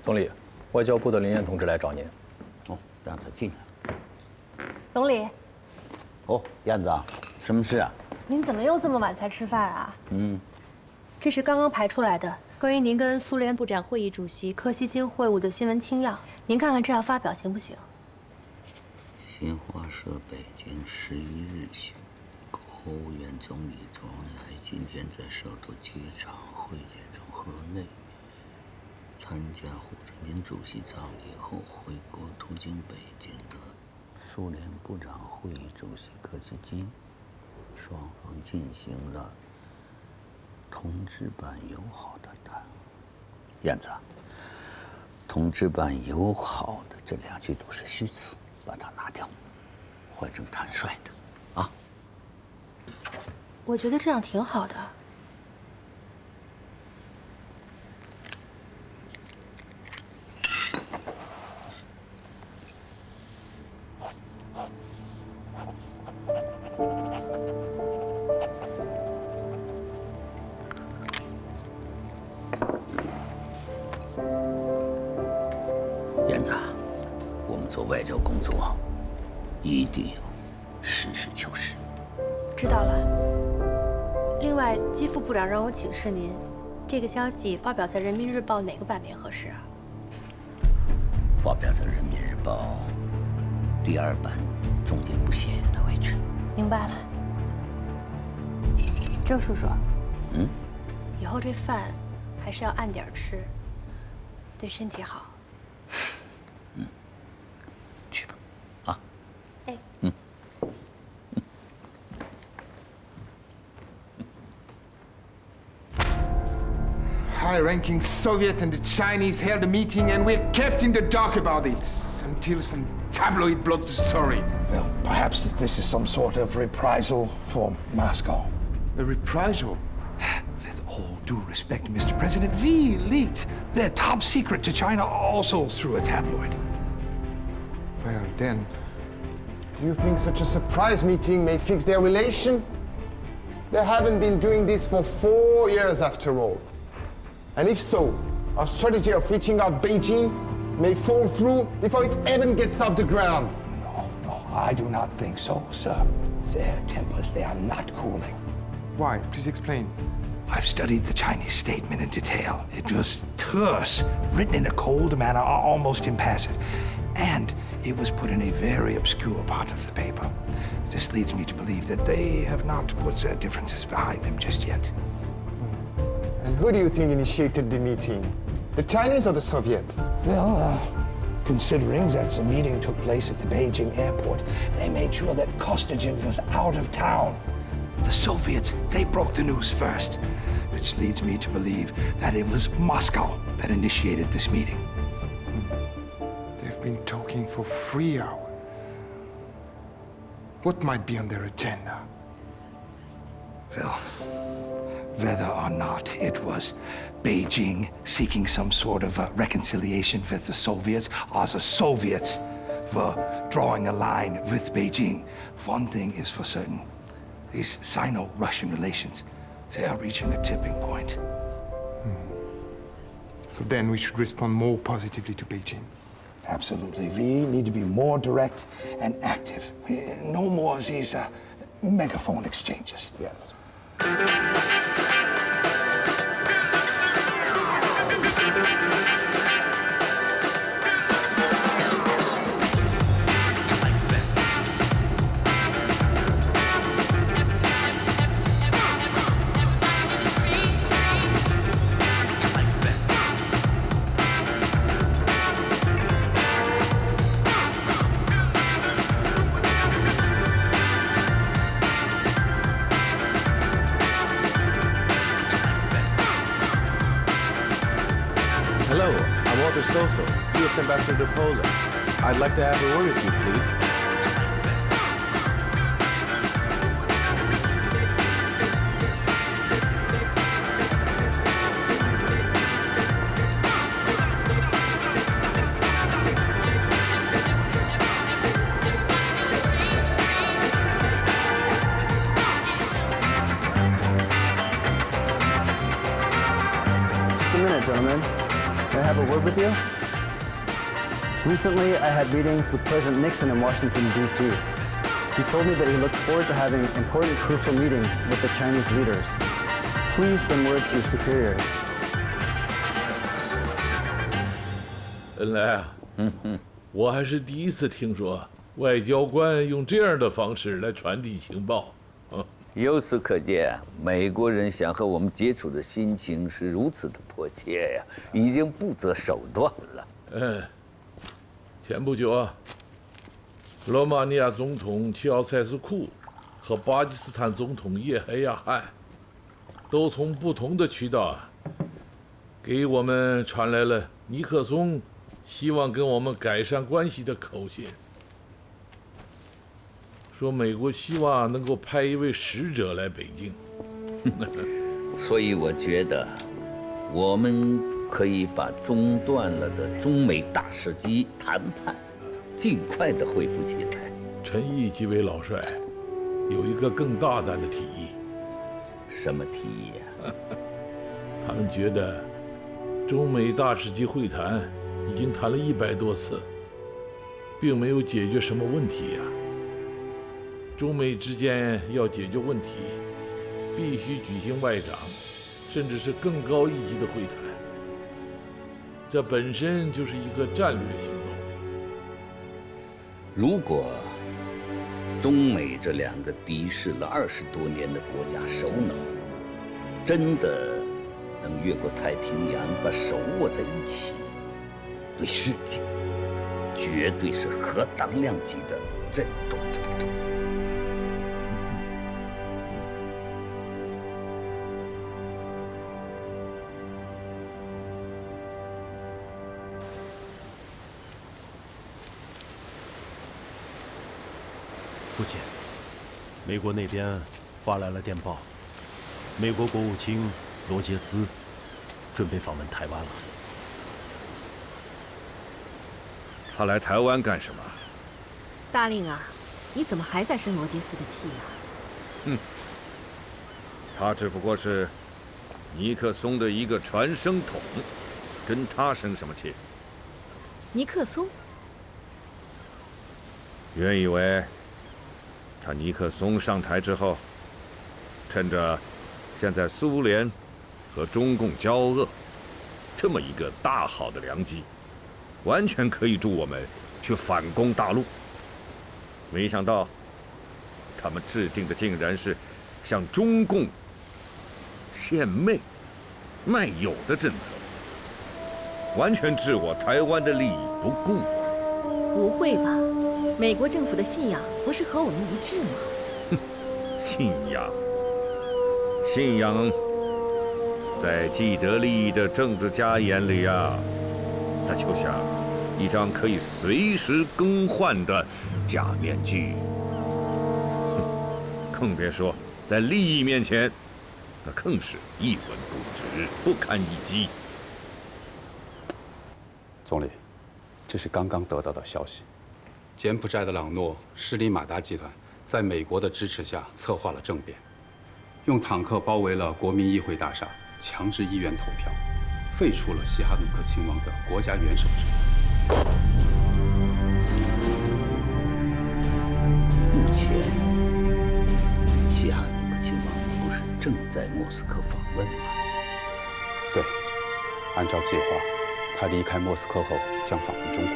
总理，外交部的林燕同志来找您。哦，让他进来。总理，哦，燕子啊，什么事啊？您怎么又这么晚才吃饭啊？这是刚刚排出来的关于您跟苏联部长会议主席柯西金会晤的新闻清要，您看看这样发表行不行？新华社北京11日讯，国务院总理周恩来今天在首都机场会见中河内，参加胡志明主席葬礼后回国途经北京的苏联部长会议主席柯西金，双方进行了同志般友好的谈话。燕子，同志般友好的这2句都是虚词，把它拿掉，换成坦率的，啊。我觉得这样挺好的。燕子，我们做外交工作，一定要实事求是。知道了。另外，基副部长让我请示您，这个消息发表在《人民日报》哪个版面合适啊？发表在《人民日报》第2版中间不显眼的位置。明白了。周叔叔，以后这饭还是要按点吃，对身体好。去吧，啊。哎。High-ranking Soviet and the Chinese held a meeting, and we're kept in the dark about it until some tabloid broke the story. Well, perhaps this is some sort of reprisal for Moscow. A reprisal? With all due respect, Mr. President, we leaked their top secret to China also through a tabloid. Well, then, you think such a surprise meeting may fix their relation? They haven't been doing this for 4 years after all. And if so, our strategy of reaching out Beijing may fall through before it even gets off the ground. No, I do not think so, sir. Their tempers, they are not cooling. Why? Please explain. I've studied the Chinese statement in detail. It was terse, written in a cold manner, almost impassive. And it was put in a very obscure part of the paper. This leads me to believe that they have not put their differences behind them just yet. And who do you think initiated the meeting? The Chinese or the Soviets? Well, considering that the meeting took place at the Beijing airport, they made sure that Kostygin was out of town. The Soviets, they broke the news first, which leads me to believe that it was Moscow that initiated this meeting. They've been talking for 3 hours. What might be on their agenda? Well, whether or not it was Beijing seeking some sort of a reconciliation with the Soviets, or the Soviets were drawing a line with Beijing, one thing is for certain. These Sino-Russian relations, they are reaching a tipping point. So then we should respond more positively to Beijing. Absolutely. We need to be more direct and active. No more of these megaphone exchanges. Yes. Hello, I'm Walter Stossel, U.S. Ambassador to Poland. I'd like to have a word with you, please. Just a minute, gentlemen. May I have a word with you? Recently, I had meetings with President Nixon in Washington, D.C. He told me that he looks forward to having important, crucial meetings with the Chinese leaders. Please send word to your superiors. 恩来啊，我还是第一次听说外交官用这样的方式来传递情报。由此可见，美国人想和我们接触的心情是如此的迫切呀，已经不择手段了。前不久啊，罗马尼亚总统齐奥塞斯库和巴基斯坦总统叶海亚汗都从不同的渠道给我们传来了尼克松希望跟我们改善关系的口信，说美国希望能够派一位使者来北京。所以我觉得，我们可以把中断了的中美大使级谈判尽快地恢复起来。陈毅几位老帅有一个更大胆的提议。什么提议呀？他们觉得中美大使级会谈已经谈了100多次，并没有解决什么问题呀。中美之间要解决问题，必须举行外长，甚至是更高一级的会谈。这本身就是一个战略行动。如果中美这两个敌视了20多年的国家首脑，真的能越过太平洋把手握在一起，对世界绝对是核当量级的震动。父亲，美国那边发来了电报，美国国务卿罗杰斯准备访问台湾了。他来台湾干什么？大令啊，你怎么还在生罗杰斯的气呀？他只不过是尼克松的一个传声筒，跟他生什么气？尼克松？原以为他尼克松上台之后，趁着现在苏联和中共交恶，这么一个大好的良机，完全可以助我们去反攻大陆。没想到，他们制定的竟然是向中共献媚、卖友的政策，完全置我台湾的利益不顾。不会吧？美国政府的信仰不是和我们一致吗？信仰，在既得利益的政治家眼里啊，它就像一张可以随时更换的假面具。更别说在利益面前，那更是一文不值，不堪一击。总理，这是刚刚得到的消息。柬埔寨的朗诺施里马达集团在美国的支持下策划了政变，用坦克包围了国民议会大厦，强制议员投票，废除了西哈努克亲王的国家元首制。目前，西哈努克亲王不是正在莫斯科访问吗？对，按照计划，他离开莫斯科后将访问中国。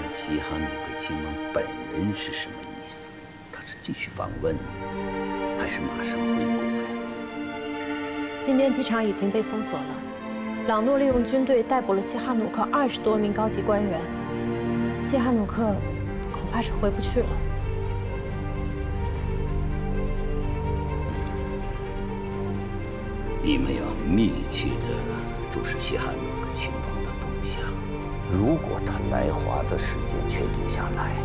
西哈努克亲王本人是什么意思？他是继续访问，还是马上回国呀？金边机场已经被封锁了，朗诺利用军队逮捕了西哈努克20多名高级官员，西哈努克恐怕是回不去了。你们要密切地注视西哈努克亲王的动向。如果他来华的时间确定下来，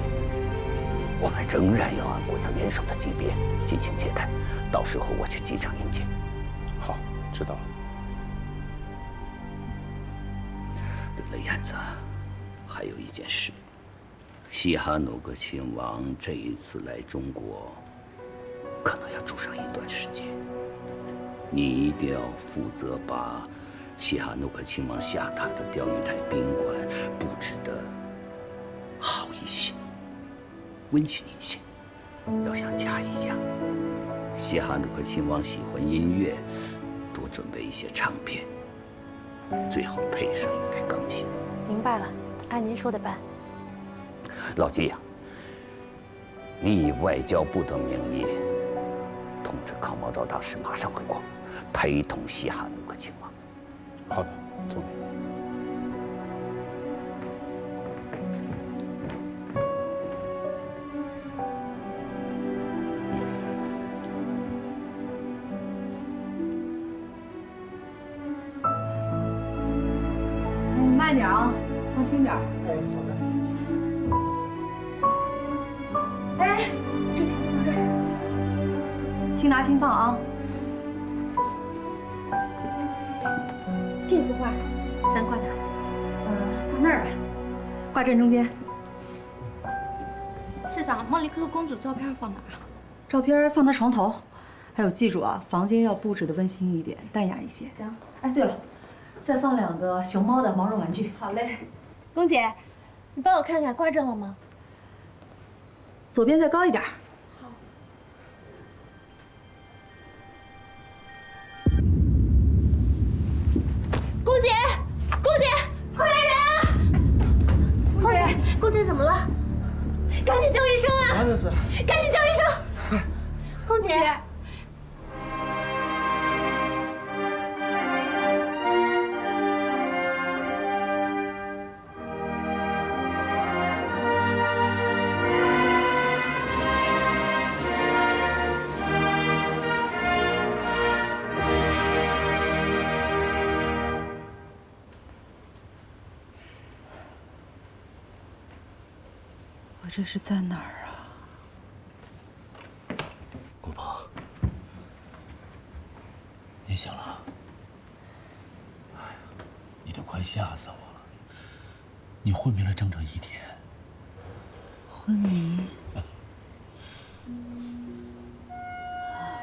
我们仍然要按国家元首的级别进行接待。到时候我去机场迎接。好，知道了。对了，燕子，还有一件事，西哈努克亲王这一次来中国，可能要住上一段时间。你一定要负责把西哈努克亲王下榻的钓鱼台宾馆布置的好一些，温馨一些，要像家一样。西哈努克亲王喜欢音乐，多准备一些唱片，最后配上一台钢琴。明白了，按您说的办。老季呀，你以外交部的名义通知康茂昭大使马上回国，陪同西哈努克亲王。好的，总理。慢点啊，当心点。哎，好的。哎，这瓶子放这儿，轻拿轻放啊。这幅画，咱挂哪儿？挂那儿吧，挂正中间。市长，莫里克公主照片放哪儿啊？照片放在床头，还有记住啊，房间要布置的温馨一点，淡雅一些。行。哎，对了，再放2个熊猫的毛绒玩具。好嘞。龚姐，你帮我看看挂正了吗？左边再高一点。好。龚姐，龚姐，快来人啊！龚姐，龚姐怎么了？赶紧叫医生啊！这是？赶紧叫医生！龚姐。我这是在哪儿啊？姑婆，你醒了？哎呀，你都快吓死我了！你昏迷了整整1天。昏迷？我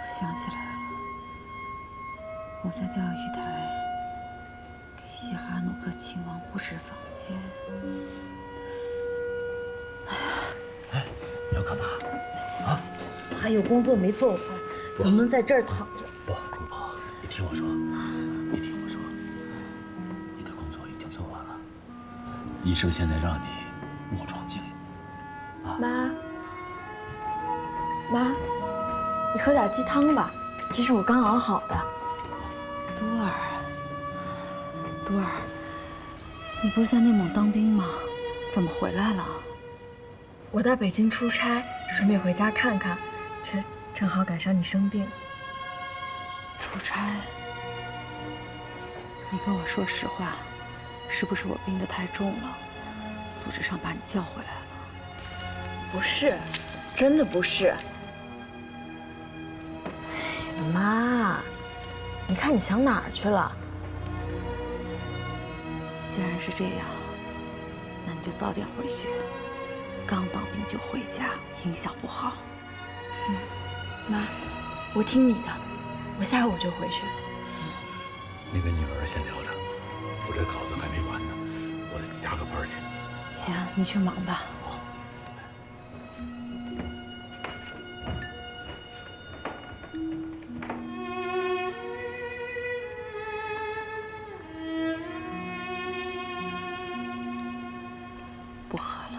想起来了，我在钓鱼台给西哈努克亲王布置房间。哎，你要干嘛？啊？还有工作没做完，怎么能在这儿躺着？不，姑婆，你听我说，你听我说，你的工作已经做完了，医生现在让你卧床静养。啊，妈，你喝点鸡汤吧，这是我刚熬好的。多儿，你不是在内蒙当兵吗？怎么回来了？我到北京出差，顺便回家看看，这正好赶上你生病。出差？你跟我说实话，是不是我病得太重了，组织上把你叫回来了？不是，真的不是。妈，你看你想哪儿去了？既然是这样，那你就早点回去。刚当兵就回家，影响不好。妈，我听你的，我下午就回去。你跟女儿先聊着，我这稿子还没完呢，我得加个班去。行，你去忙吧。不喝了。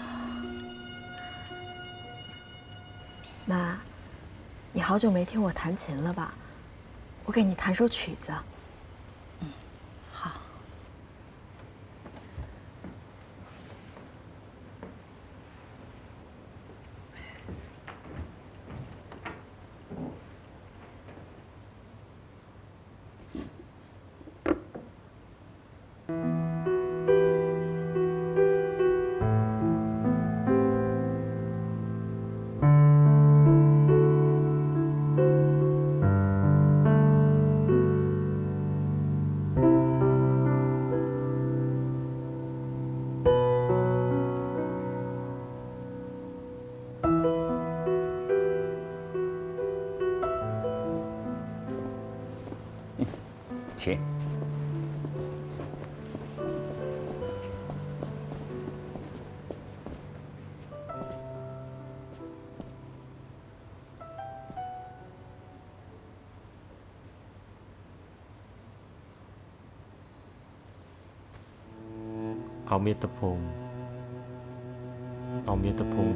妈，你好久没听我弹琴了吧？我给你弹首曲子。好。请。เอาមាតុភូមិ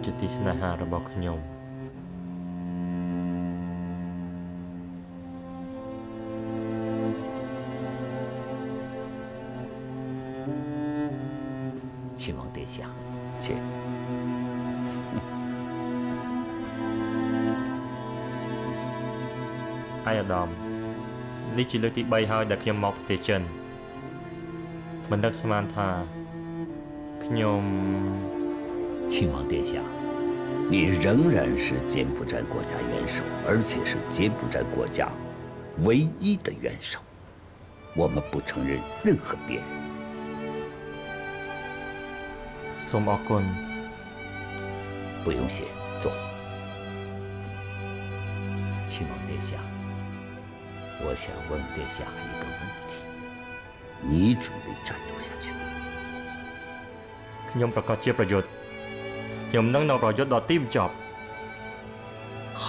ជាទីស្នេហារបស់ខ្ញុំ 亲王殿下，请。អាយដាមនេះជាលើកទី3ហើយដែលខ្ញុំមកប្រទេសចិនមិននឹកស្មានថាខ្ញុំ 亲王殿下，你仍然是柬埔寨国家元首，而且是柬埔寨国家唯一的元首，我们不承认任何别人。 សូមអរគុណ 不用谢，坐。亲王殿下，我想问殿下一个问题：你准备战斗下去吗？ ខ្ញុំប្រកាសជាប្រយុទ្ធខ្ញុំនឹងប្រយុទ្ធដល់ទីបញ្ចប់ 好，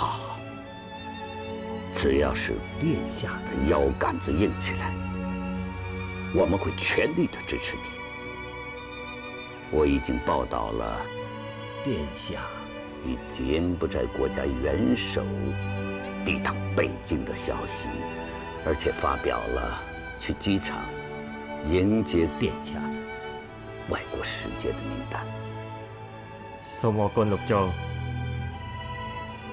只要是殿下的腰杆子硬起来，我们会全力的支持你。 我已经报道了殿下与柬埔寨国家元首抵达北京的消息，而且发表了去机场迎接殿下的外国使节的名单。 សូមអរគុណលោកចូល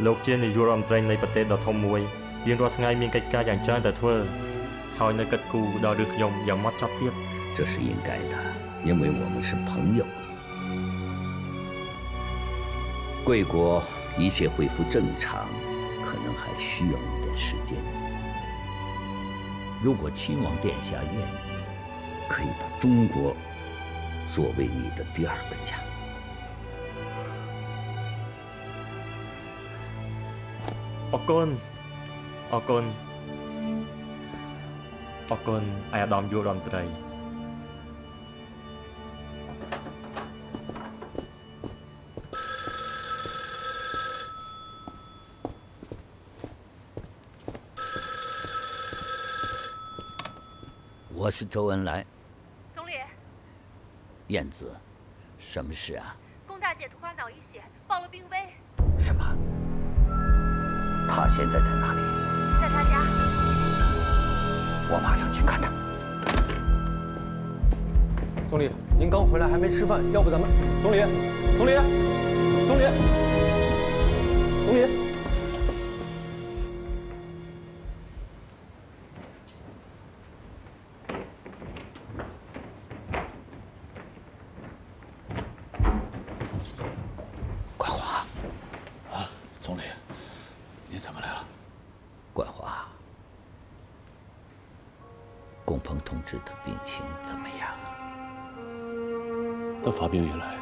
លោកជានាយករដ្ឋមន្ត្រីនៃប្រទេសដ៏ធំមួយរៀងរាល់ថ្ងៃមានកិច្ចការយ៉ាងច្រើនតែធ្វើហើយនៅកិត្តគូដល់រឿងខ្ញុំយ៉ាងម៉ត់ចត់ទៀត 这是应该的，因为我们是朋友。贵国一切恢复正常，可能还需要一点时间。如果亲王殿下愿意，可以把中国作为你的第二个家。អរគុណអាយដាមយុរដ្ឋមន្ត្រី 我是周恩来。总理，燕子，什么事啊？龚大姐突发脑溢血，报了病危。什么？她现在在哪里？在她家。我马上去看她。总理，您刚回来还没吃饭，要不咱们……总理。 冠华，啊，总理，你怎么来了？冠华，龚鹏同志的病情怎么样啊？他发病以来，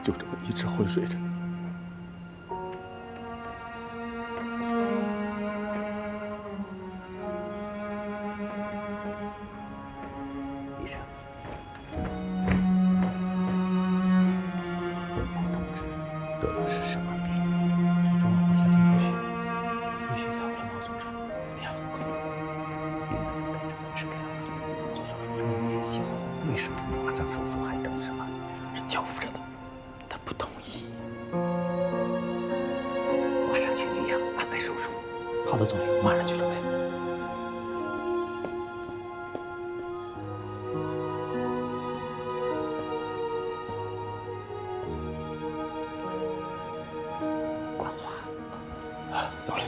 就这么一直昏睡着。医生，龚鹏同志得的是什么病？中耳管狭腔出血，淤血条皮毛组织量很高，应该准备怎么治疗？做手术还能有点希望。为什么马上手术还等什么？是教父着的，他不同意。马上去医院安排手术。好的，总理，我马上去准备。 总理，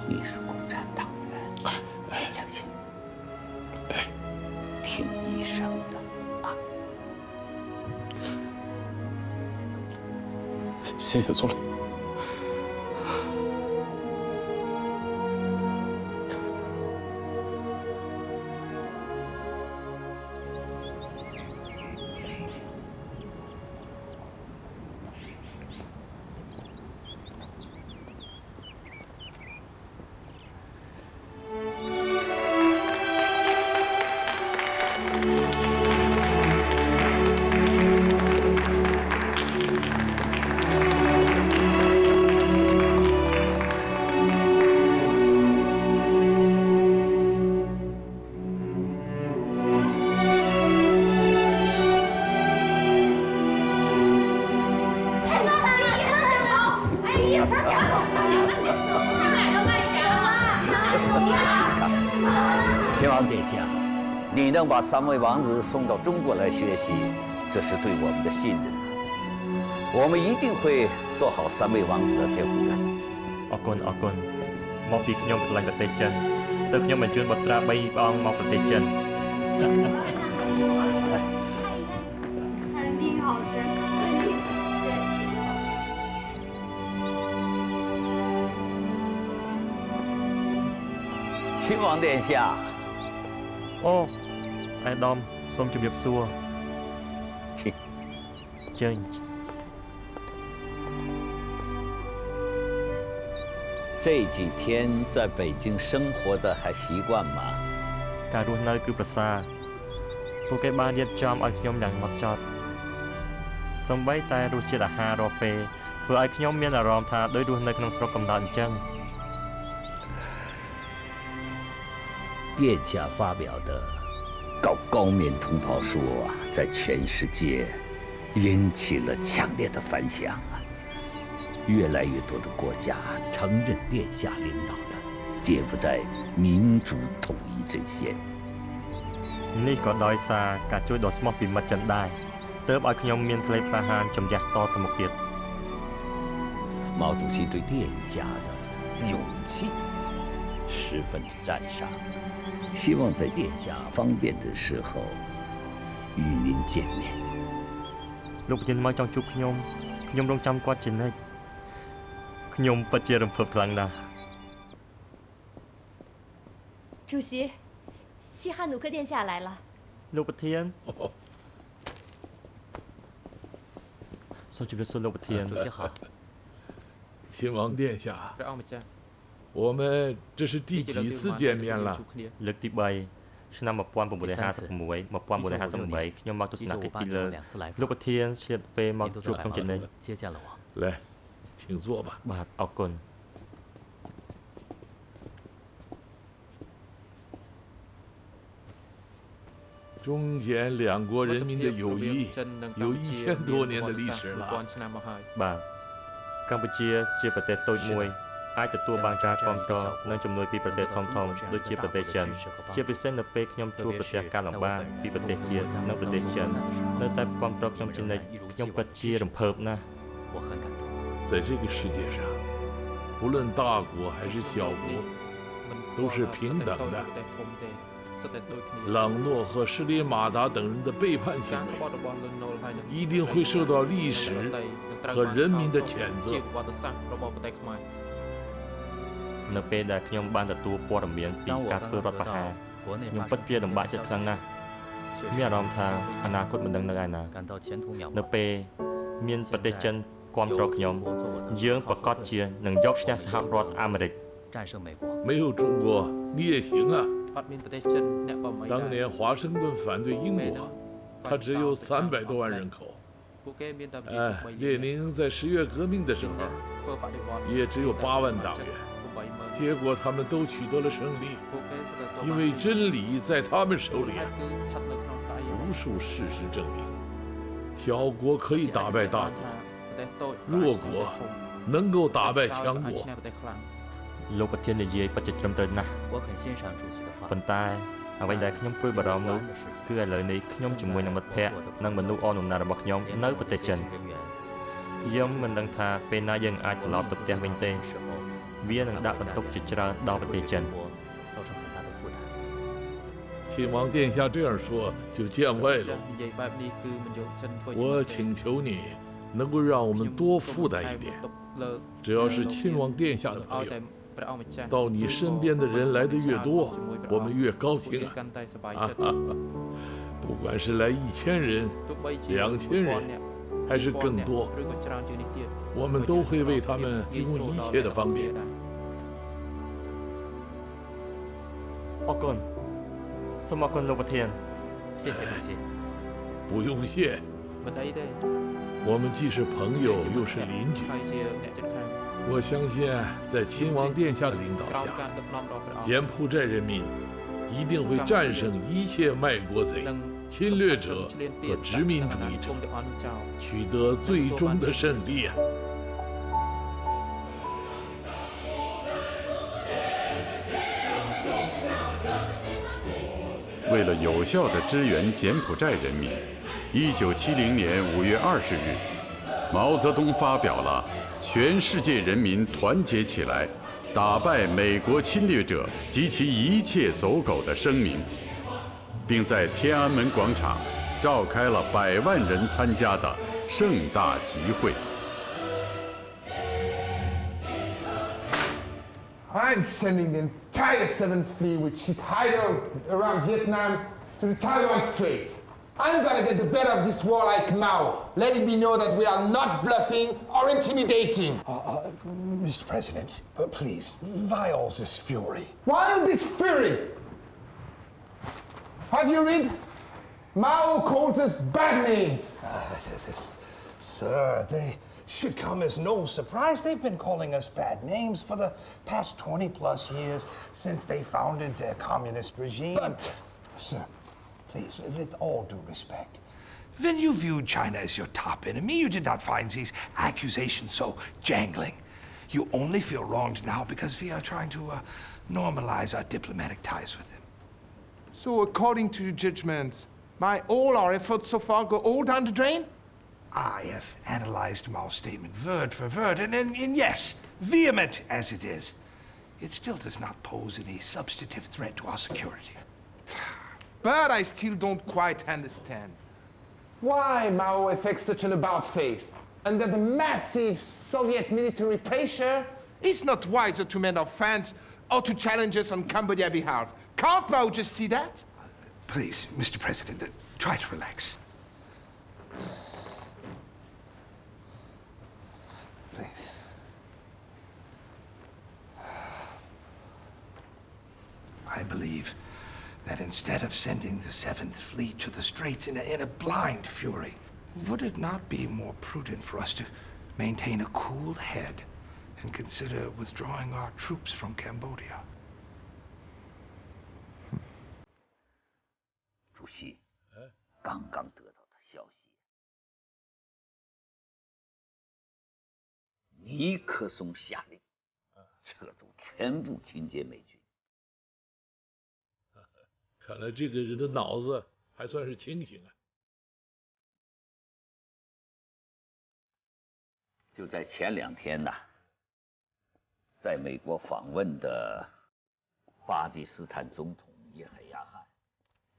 你是共产党员，坚强些，听医生的啊！谢谢总理。亲王殿下，你能把3位王子送到中国来学习，这是对我们的信任。我们一定会做好3位王子的贴补人。អរគុណមកពីខ្ញុំឆ្លាញ់ប្រទេសចិនទើបខ្ញុំបញ្ជូនបុត្រា3ព្រះអង្គមកប្រទេសចិន餐厅好吃，餐厅亲王殿下。អូអាយដាមសូមជម្រាបសួរចេញ这几天在北京生活的还习惯吗？ ការរស់នៅគឺប្រសើរពួកគេបានរៀបចំឲ្យខ្ញុំយ៉ាងម៉ត់ចត់សូម្បីតែរសជាតិអាហាររាល់ពេលធ្វើឲ្យខ្ញុំមានអារម្មណ៍ថាដូចរស់នៅក្នុងស្រុកកំណើតអញ្ចឹង殿下发表的《高棉同袍书》啊，在全世界引起了强烈的反响啊！越来越多的国家承认殿下领导的柬埔寨民主统一阵线。នេះក៏ដោយសារការជួយដ៏ស្មោះពីមិត្តចិនដែរទើបឲ្យខ្ញុំមានក្លេក្លាហានជំនះតទៅមុខទៀត毛主席对殿下的勇气十分的赞赏，希望在殿下方便的时候与您见面。លោកប្រធានមកចង់ជួបខ្ញុំរងចាំគាត់ជានិច្ចខ្ញុំពិតជារំភើបខ្លាំងណាស់主席，西汉努克殿下来了。 លោកប្រធានសូមជម្រាបសួរលោកប្រធាន主席好亲王殿下我们这是第几次见面了លើកទី3ឆ្នាំ1956 1958ខ្ញុំមកទស្សនកិច្ចពីលើលោកប្រធានឆ្លៀតពេលមកជួបខ្ញុំជានិច្ច来请坐吧បាទអរគុណ中柬2国人民的友谊有1000多年的历史了。បាទកម្ពុជាជាប្រទេសតូចមួយអាចទទួលបានការគាំទ្រនិងជំនួយពីប្រទេសធំៗដូចជាប្រទេសចិនជាពិសេសនៅពេលខ្ញុំជួបប្រទះការលំបាកពីប្រទេសជាតិនិងប្រទេសចិននៅតែគាំទ្រខ្ញុំជានិច្ចខ្ញុំពិតជារំភើបណាស់在这个世界上，不论大国还是小国，都是平等的。朗诺和施里马达等人的背叛行为，一定会受到历史和人民的谴责。នៅពេលដែលខ្ញុំបានទទួលព័ត៌មានពីការធ្វើរដ្ឋប្រហារខ្ញុំពិតជាលំបាកចិត្តខ្លាំងណាស់មានអារម្មណ៍ថាអនាគតមិនដឹងនៅឯណានៅពេលមានប្រទេសចិនគាំទ្រខ្ញុំយើងប្រកាសជានឹងយកឈ្នះសហរដ្ឋអាមេរិក没有中国你也行啊当年华盛顿反对英国他只有300多万人口列宁在10月革命的时候也只有8万党员结果他们都取得了胜利因为真理在他们手里无数事实证明小国可以打败大国弱国能够打败强国លោកប្រធាននិយាយពិតជាត្រឹមត្រូវណាស់ប៉ុន្តែអ្វីដែលខ្ញុំព្រួយបារម្ភនោះគឺឥឡូវនេះខ្ញុំជាមួយនឹងមិត្តភ័ក្តិនិងមនុស្សអនុណារបស់ខ្ញុំនៅប្រទេសចិនខ្ញុំមិនដឹងថាពេលណាយើងអាចត្រឡប់ទៅផ្ទះវិញទេវានឹងដាក់បន្ទុកជាច្រើនដល់ប្រទេសចិន亲王殿下这样说就见外了我请求你能够让我们多负担一点只要是亲王殿下的朋友到你身边的人来的越多我们越高兴啊不管是来1000人2000人还是更多我们都会为他们提供一切的方便អរគុណសូមអរគុណលោកប្រធាន谢谢主席不用谢我们既是朋友又是邻居我相信在亲王殿下的领导下柬埔寨人民一定会战胜一切卖国贼侵略者和殖民主义者取得最终的胜利啊为了有效地支援柬埔寨人民，1970年5月20日，毛泽东发表了“全世界人民团结起来，打败美国侵略者及其一切走狗”的声明，并在天安门广场召开了100万人参加的盛大集会。I'm sending the entire 7th Fleet, which is idle around Vietnam, to the Taiwan Strait. I'm gonna get the better of this war like Mao. Let it be known that we are not bluffing or intimidating. Mr. President, please, why all this fury? Why all this fury? Have you read? Mao calls us bad names. Sir, they should come as no surprise. They've been calling us bad names for the past 20+ years since they founded their communist regime. But, sir, please, with all due respect, when you viewed China as your top enemy, you did not find these accusations so jangling. You only feel wronged now because we are trying to normalize our diplomatic ties with them. So according to your judgment, all our efforts so far go all down the drain? I have analyzed Mao's statement word for word, and yes, vehement as it is, it still does not pose any substantive threat to our security. But I still don't quite understand why Mao affects such an about face. Under the massive Soviet military pressure, it's not wiser to mend our fans or to challenge us on Cambodia's behalf. Can't Mao just see that? Please, Mr. President, try to relax. Please. I believe that instead of sending the 7th Fleet to the Straits in a blind fury, would it not be more prudent for us to maintain a cool head and consider withdrawing our troops from Cambodia? 主席，刚刚得到的消息，尼克松下令撤走全部勤捷美军。看来这个人的脑子还算是清醒啊。就在前2天呢，在美国访问的巴基斯坦总统叶海亚汗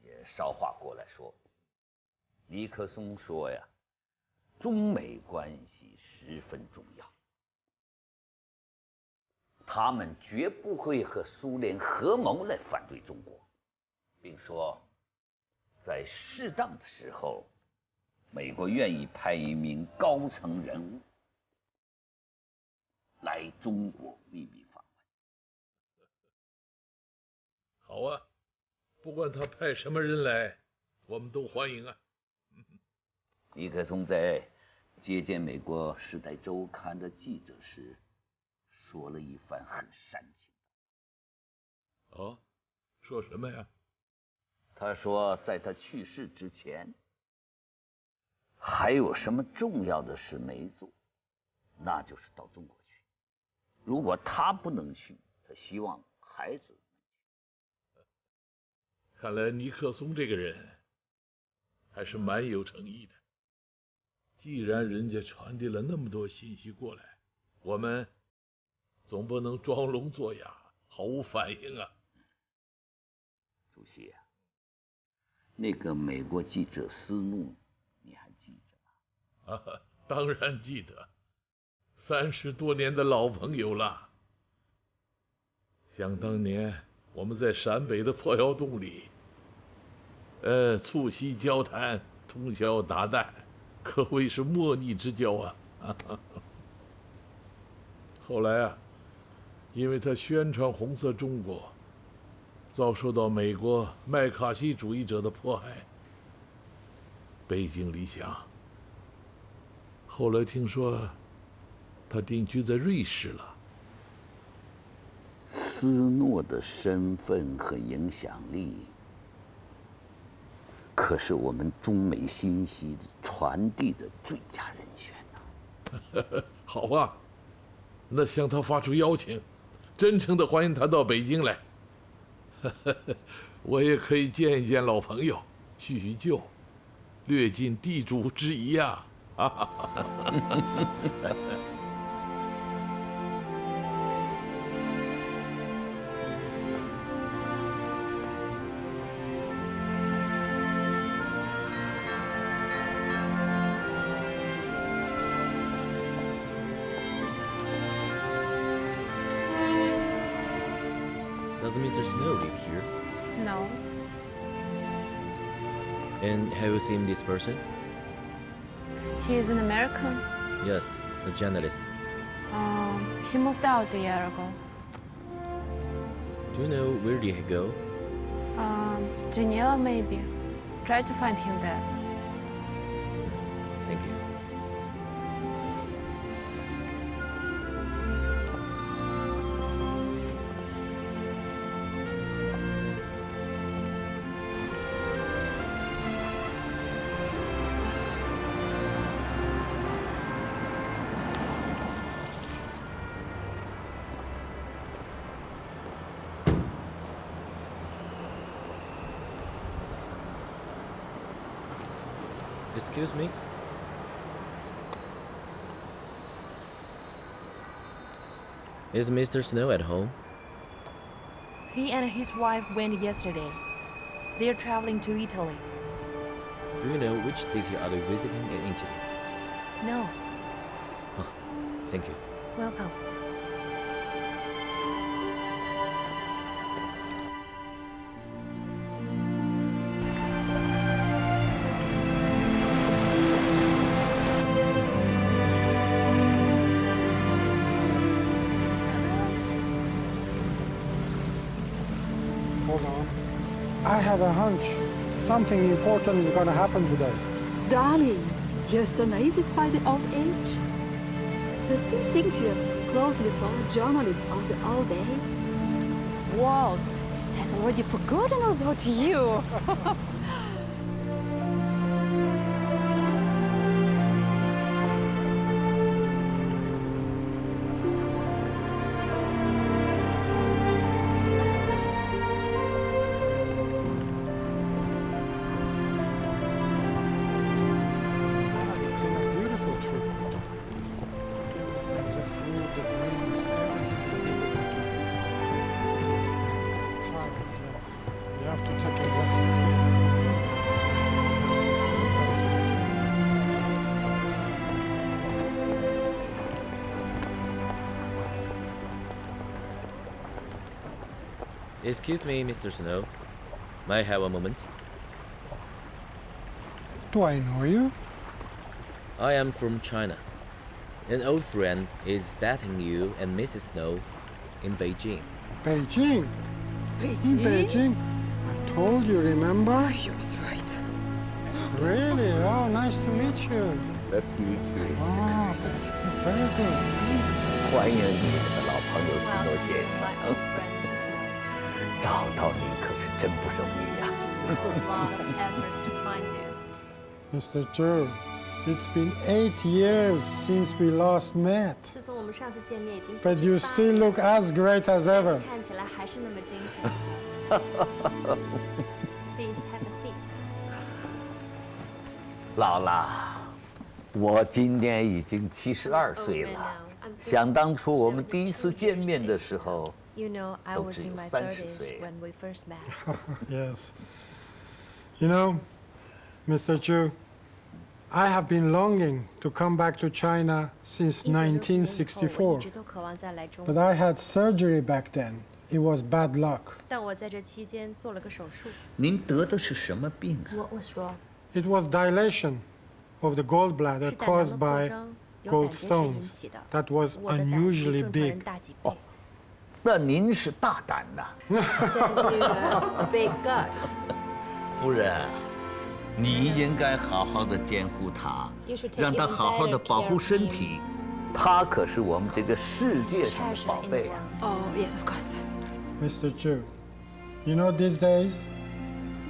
也捎话过来说，尼克松说呀，中美关系十分重要，他们绝不会和苏联合谋来反对中国，并说，在适当的时候，美国愿意派一名高层人物来中国秘密访问。好啊，不管他派什么人来，我们都欢迎啊。尼克松在接见美国《时代周刊》的记者时，说了一番很煽情的。哦，说什么呀？他说，在他去世之前，还有什么重要的事没做，那就是到中国去。如果他不能去，他希望孩子。看来尼克松这个人还是蛮有诚意的。既然人家传递了那么多信息过来，我们总不能装聋作哑，毫无反应啊。主席啊，那个美国记者斯怒，你还记着吗？啊，当然记得，30多年的老朋友了。想当年我们在陕北的破窑洞里，促膝交谈，通宵达旦，可谓是莫逆之交啊！后来啊，因为他宣传红色中国，遭受到美国麦卡锡主义者的迫害，背井离乡。后来听说他定居在瑞士了。斯诺的身份和影响力，可是我们中美信息传递的最佳人选呐。好啊，那向他发出邀请，真诚的欢迎他到北京来。我也可以见一见老朋友，叙叙旧，略尽地主之谊呀！哈哈哈。Does Mr. Snow live here? No. And have you seen this person? He is an American. Yes, a journalist. He moved out a year ago. Do you know where did he go? Geneva, maybe. Try to find him there. Thank you. Excuse me? Is Mr. Snow at home? He and his wife went yesterday. They are traveling to Italy. Do you know which city are they visiting in Italy? No. Oh, thank you. Welcome. Hold on. I have a hunch. Something important is going to happen today. Darling, you're so naive despite the old age. Do you still think you're closely followed journalist of the old days? The world has already forgotten about you. Excuse me, Mr. Snow. May I have a moment? Do I know you? I am from China. An old friend is bathing you and Mrs. Snow in Beijing. Beijing? In Beijing? I told you, remember? He was right. Really? Oh, nice to meet you. That's me too. Oh, that's very good. 欢迎你，我的老朋友斯诺先生。找到你可是真不容易呀。Mr. Zhou, it's been 8 years since we last met. 自从我们上次见面已经 But you still look as great as ever. 看起来还是那么精神。Please have a seat. 老了，我今年已经72岁了。想当初我们第一次见面的时候。You know, I was in my 30s when we first met. Yes. You know, Mr. Zhou, I have been longing to come back to China since 1964. But I had surgery back then. It was bad luck. 但我在这期间做了个手术。您得的是什么病啊？ What was wrong? It was dilation of the gallbladder caused by gallstones. That was unusually big. 那您是大胆呐！ Big gut. 夫人，你应该好好的监护他，让他好好的保护身体。他可是我们这个世界上的宝贝。Oh, yes, of course. Mr. Zhou, you know these days,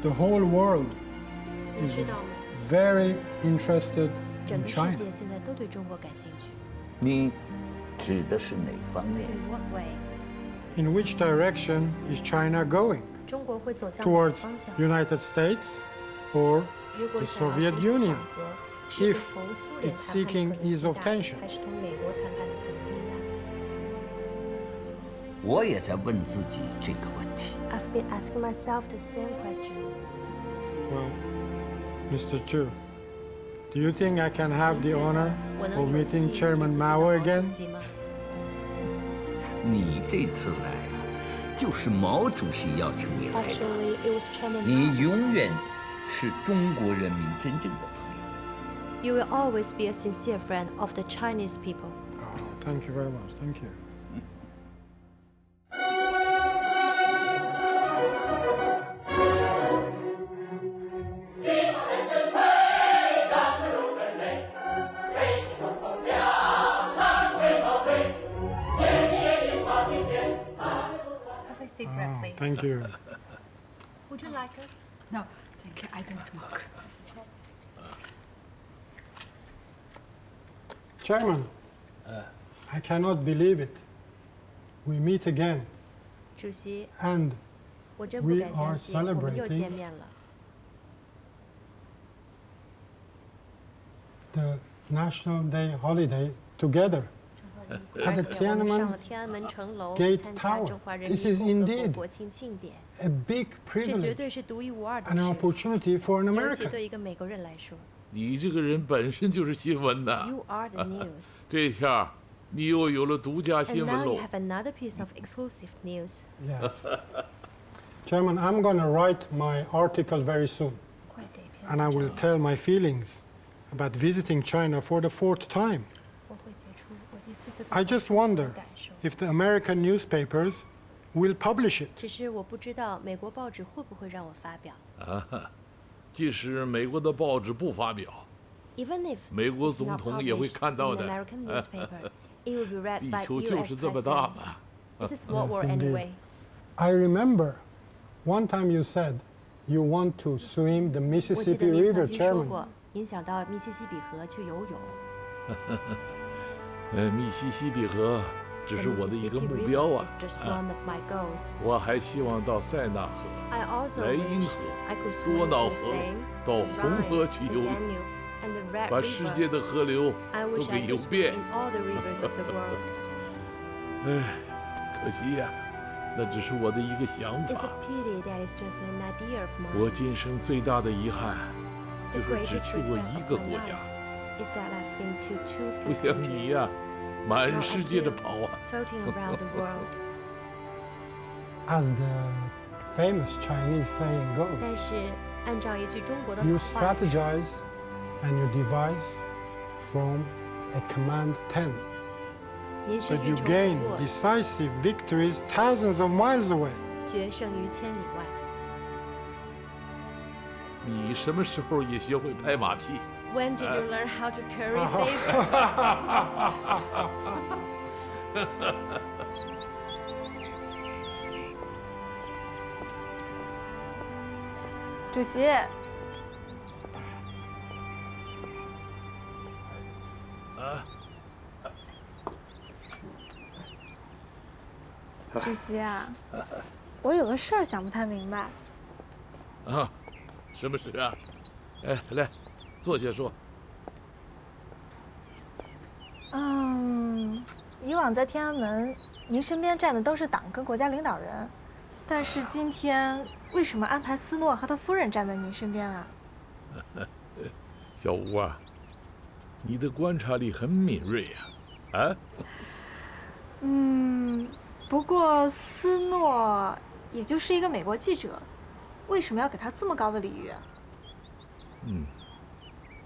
the whole world is very interested 整 in 个世 China. 界现在都对中国感兴趣。你指的是哪方面？ In what way? In which direction is China going? towards United States or the Soviet Union if it's seeking ease of tension? 我也在问自己这个问题。I've been asking myself the same question. Well, Mr. Chu, do you think I can have the honor of meeting Chairman Mao again? 你这次来啊，就是毛主席邀请你来的。 Actually, it was Chairman 你永远是中国人民真正的朋友。 You will always be a sincere friend of the Chinese people. Oh, thank you very much. Thank you. Thank you. Would you like it? No, thank you. I don't smoke. Chairman, I cannot believe it. We meet again. 主席， And 我真不 we 敢 are 相信，我们又 celebrating 见面了。 the National Day holiday together 而 at the 且我们上 Tiananmen 了天安门城楼 Gate 参加 Tower. 中华人 This 民 is 共和国 indeed 国庆庆典， a big 这绝 privilege 对是独一无二的 and an 事， opportunity for an 尤其 American. 对一个美国人来说。你这个人本身就是新闻呐。 You are the news. 这下你又有了独家 And 新闻 now you 喽。 have another piece of exclusive news. Yes. Chairman, I'm going to write my article very soon. And I will tell my feelings about visiting China for the 4th time. I just wonder if the American newspapers will publish it. 只是我不知道美国报纸会不会让我发表。啊，即使美国的报纸不发表， Even if 美国 it's 总 not 统也会 published 看到 in 的。 American newspaper, it will be read 地 by 球 U.S. 就是这么大 president. 嘛。 It's a small Yes, world indeed. anyway. I remember one time you said you want to swim the 我记得 Mississippi 您 River, 曾经说 Chairman. 过，您想到密西西比河去游泳。密西西比河只 The 是我的一个 Mississippi 目标 River 啊 is just 啊 one！of my goals. 我还希望到塞纳河、 I also 莱茵 wish 河 I could、多 swim 瑙 the 河 Seine, 到 the 红 Rhine, 河去 the 游泳， Danube, and the Red 把世界 River. 的河流 I 都 wish 给 I 游 could swim 遍。 in all the rivers of the world. 唉，可惜呀，那只是我的一个想 It's 法 a。pity that it's just an idea of mine. 我今生最大的遗憾 The 就是只 greatest 去过 regret 一 of 个 my 国家， life is that I've been to two 不 few 像你 countries, 呀，满 Not 世 like 界的 you, 跑啊。 floating around the world. As the famous Chinese saying 但 goes, 是按照一句中国的 you 老话， strategize and you devise from a command 10. 您是 But 运 you 筹 gain 帷幄， decisive victories thousands of miles away. 决胜于千里外。你什么时候也学会拍马屁？ When did you learn how to curry favor? 主席，啊，主席啊，我有个事儿想不太明白。啊，什么事啊？哎，来，坐下说。以往在天安门，您身边站的都是党跟国家领导人，但是今天为什么安排斯诺和他夫人站在您身边啊？小吴啊，你的观察力很敏锐呀，啊？不过斯诺也就是一个美国记者，为什么要给他这么高的礼遇啊？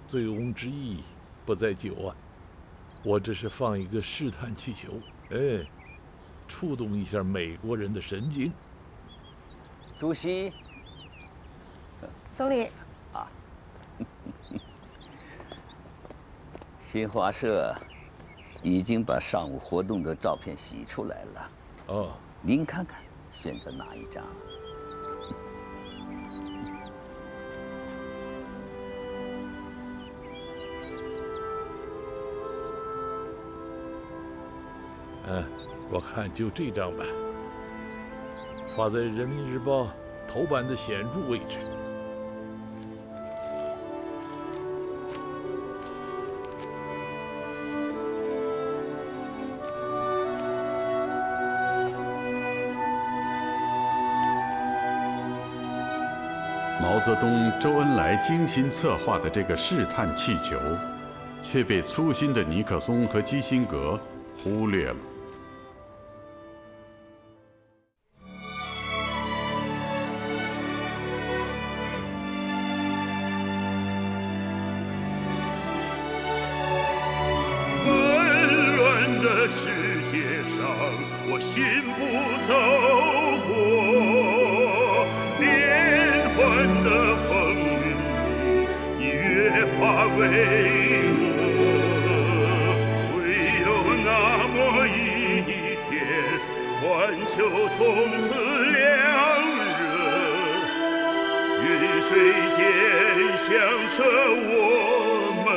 醉翁之意不在酒啊，我这是放一个试探气球，哎，触动一下美国人的神经。主席，总理啊，新华社已经把上午活动的照片洗出来了。哦，您看看，选择哪一张？我看就这张吧，发在《人民日报》头版的显著位置。毛泽东、周恩来精心策划的这个试探气球，却被粗心的尼克松和基辛格忽略了。纷乱的世界上，我信步走过，变幻的风云里，你越发巍峨。唯有那么一天，环球同此凉热，云水间响彻我们